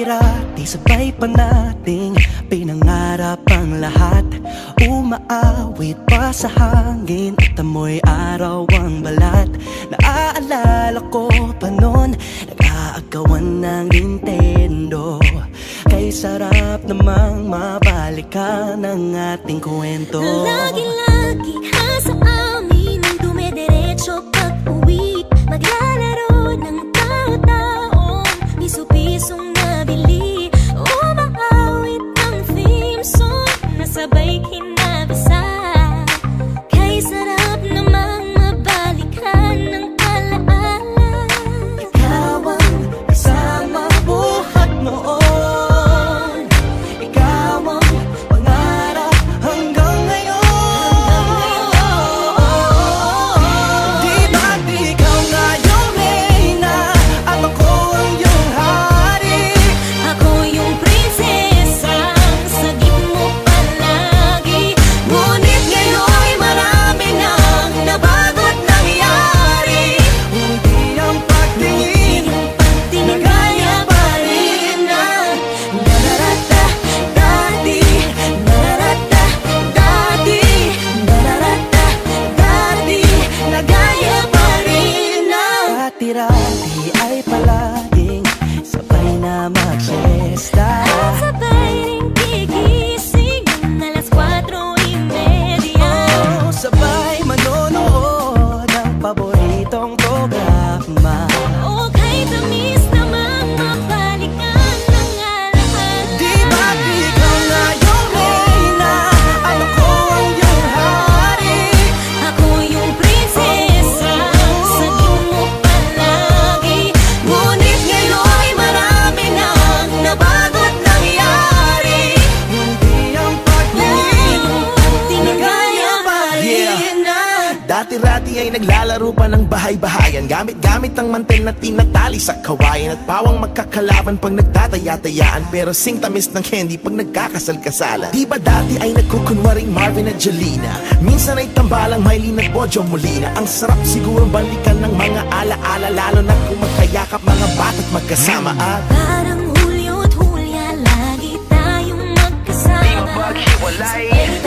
Dati-rati sabay pa nating pinangarap ang lahat. Umaawit pa sa hangin at amoy araw ang balat. Naaalala ko pa noon, nag-aagawan ng Nintendo. Kay sarap namang mabalikan ang ating kwento. Lagi-lagi ka sa amin ang dumidiretso pag-uwi. Maglalaro ng tao-taong piso-pisong nabili. Umaawit ang theme song na sabay kinabasa. Kay sarap namang mabalikan ng alaala. Ikaw ang kasama buhat noon. Ikaw ang pangarap hanggang ngayon. Di ba't ikaw nga yung reyna at ako ang iyong hari? Ako yung prinsesa, sagip mo palagi. Ngunit ngayon'y marami nang nabago't nangyari. Hindi ang pagtingin Nagaya pa rin na nararata dati, nararata dati, nararata dati, nagaya pa rin na. Dati-rati ay palaging sabay na mag-siesta. At sabay ring gigising ng alas 4:30. Oh, sabay manonood ng paboritong programa. O kay tamis namang mabalikan ng alaala. Di ba't ikaw nga yung reyna at ako ang iyong hari? Ako yung prinsesa, sagip mo palagi. Ngunit ngayon'y marami nang nabago't nangyari. Hindi ang pagtingin Tinagaya pa rin na. Dati-rati ay naglalaro pa ng bahay-bahayan, gamit-gamit ang mantel na tinatali sa kawayan. At pawang magkakalaban pag nagtataya-tayaan, pero sing tamis ng candy pag nagkakasal-kasalan. Di ba dati ay nagkukunwaring Marvin at Jelena? Minsan ay tambalang Mylene at Bojo Molina. Ang sarap siguro balikan ng mga ala-ala, lalo na kung magkayakap mga bata't magkasama. At Parang Hulyo at Hulya, lagi tayong magkasama. maghiwalay.